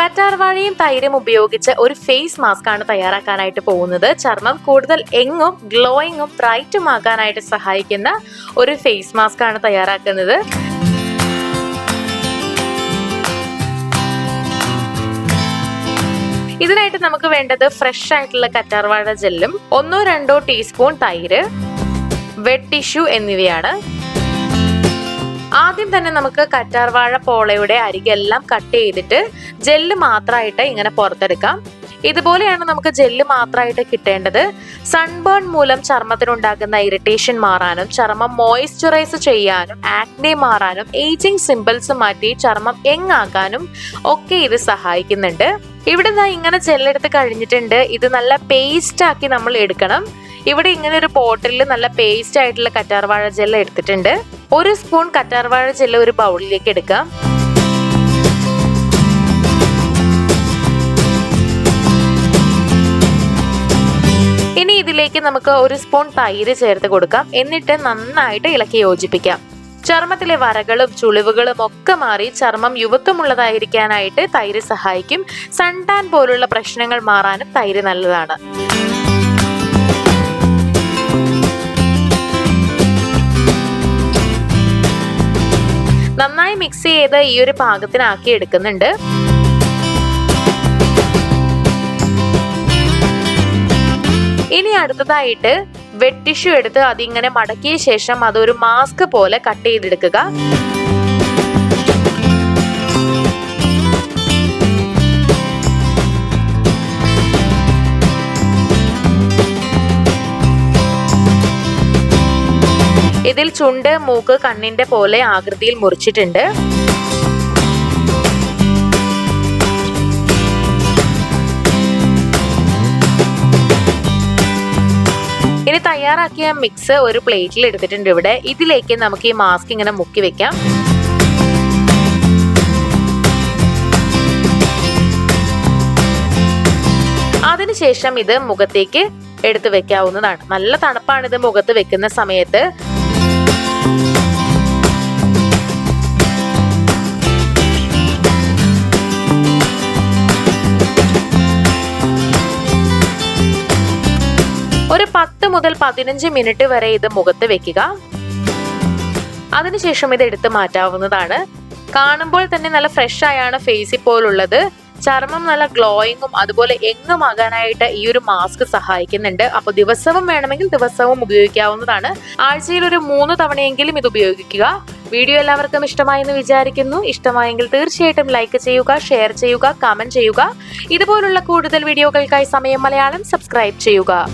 കറ്റാർവാഴയും തൈരും ഉപയോഗിച്ച് ഒരു ഫേസ് മാസ്ക് ആണ് തയ്യാറാക്കാനായിട്ട് പോകുന്നത്. ചർമ്മം കൂടുതൽ യങ്ങും ഗ്ലോയിങ്ങും ബ്രൈറ്റും ആക്കാനായിട്ട് സഹായിക്കുന്ന ഒരു ഫേസ് മാസ്ക് ആണ് തയ്യാറാക്കുന്നത്. ഇതിനായിട്ട് നമുക്ക് വേണ്ടത് ഫ്രഷ് ആയിട്ടുള്ള കറ്റാർവാഴ ജെല്ലും 1-2 ടീസ്പൂൺ തൈര്, വെറ്റ് ടിഷ്യൂ എന്നിവയാണ്. ആദ്യം തന്നെ നമുക്ക് കറ്റാർവാഴ പോളയുടെ അരികെല്ലാം കട്ട് ചെയ്തിട്ട് ജെല്ല് മാത്രമായിട്ട് ഇങ്ങനെ പുറത്തെടുക്കാം. ഇതുപോലെയാണ് നമുക്ക് ജെല്ല് മാത്രമായിട്ട് കിട്ടേണ്ടത്. സൺബേൺ മൂലം ചർമ്മത്തിനുണ്ടാകുന്ന ഇറിറ്റേഷൻ മാറാനും ചർമ്മം മോയ്സ്ചറൈസ് ചെയ്യാനും ആക്നെ മാറാനും ഏജിങ് സിമ്പിൾസ് മാറ്റി ചർമ്മം യങ് ആക്കാനും ഒക്കെ ഇത് സഹായിക്കുന്നുണ്ട്. ഇവിടെ ഇങ്ങനെ ജെല്ലെടുത്ത് കഴിഞ്ഞിട്ടുണ്ട്. ഇത് നല്ല പേസ്റ്റ് ആക്കി നമ്മൾ എടുക്കണം. ഇവിടെ ഇങ്ങനെ ഒരു ബോട്ടിലിൽ നല്ല പേസ്റ്റ് ആയിട്ടുള്ള കറ്റാർവാഴ ജെല്ല് എടുത്തിട്ടുണ്ട്. 1 സ്പൂൺ കറ്റാർവാഴ ജെല്ല് ഒരു ബൗളിലേക്ക് എടുക്കാം. ഇനി ഇതിലേക്ക് നമുക്ക് 1 സ്പൂൺ തൈര് ചേർത്ത് കൊടുക്കാം. എന്നിട്ട് നന്നായിട്ട് ഇളക്കി യോജിപ്പിക്കാം. ചർമ്മത്തിലെ വരകളും ചുളിവുകളും ഒക്കെ മാറി ചർമ്മം യുവത്വമുള്ളതായിരിക്കാനായിട്ട് തൈര് സഹായിക്കും. സൺടാൻ പോലുള്ള പ്രശ്നങ്ങൾ മാറാനും തൈര് നല്ലതാണ്. നന്നായി മിക്സ് ചെയ്ത് ഈ ഒരു പാകത്തിനാക്കി എടുക്കുന്നുണ്ട്. ഇനി അടുത്തതായിട്ട് വെറ്റ് ടിഷ്യൂ എടുത്ത് അതിങ്ങനെ മടക്കിയ ശേഷം അതൊരു മാസ്ക് പോലെ കട്ട് ചെയ്തെടുക്കുക. ഇതിൽ ചുണ്ട്, മൂക്ക്, കണ്ണിന്റെ പോലെ ആകൃതിയിൽ മുറിച്ചിട്ടുണ്ട്. ഇനി തയ്യാറാക്കിയ മിക്സ് ഒരു പ്ലേറ്റിൽ എടുത്തിട്ടുണ്ട്. ഇവിടെ ഇതിലേക്ക് നമുക്ക് ഈ മാസ്ക് ഇങ്ങനെ മുക്കി വെക്കാം. അതിനുശേഷം ഇത് മുഖത്തേക്ക് എടുത്തു വെക്കാവുന്നതാണ്. നല്ല തണുപ്പാണ് ഇത് മുഖത്ത് വെക്കുന്ന സമയത്ത്. ഒരു 10 മുതൽ 15 മിനിറ്റ് വരെ ഇത് മുഖത്ത് വെക്കുക. അതിനുശേഷം ഇത് എടുത്ത് മാറ്റാവുന്നതാണ്. കാണുമ്പോൾ തന്നെ നല്ല ഫ്രഷ് ആയാണ് ഫേസ് ഇപ്പോഴുള്ളത്. ചർമ്മം നല്ല ഗ്ലോയിങ്ങും അതുപോലെ യങ്ങും ആകാനായിട്ട് ഈ ഒരു മാസ്ക് സഹായിക്കുന്നുണ്ട്. അപ്പോൾ ദിവസവും വേണമെങ്കിൽ ദിവസവും ഉപയോഗിക്കാവുന്നതാണ്. ആഴ്ചയിൽ ഒരു 3 തവണയെങ്കിലും ഇത് ഉപയോഗിക്കുക. വീഡിയോ എല്ലാവർക്കും ഇഷ്ടമായെന്ന് വിചാരിക്കുന്നു. ഇഷ്ടമായെങ്കിൽ തീർച്ചയായിട്ടും ലൈക്ക് ചെയ്യുക, ഷെയർ ചെയ്യുക, കമന്റ് ചെയ്യുക. ഇതുപോലുള്ള കൂടുതൽ വീഡിയോകൾക്കായി സമയം മലയാളം സബ്സ്ക്രൈബ് ചെയ്യുക.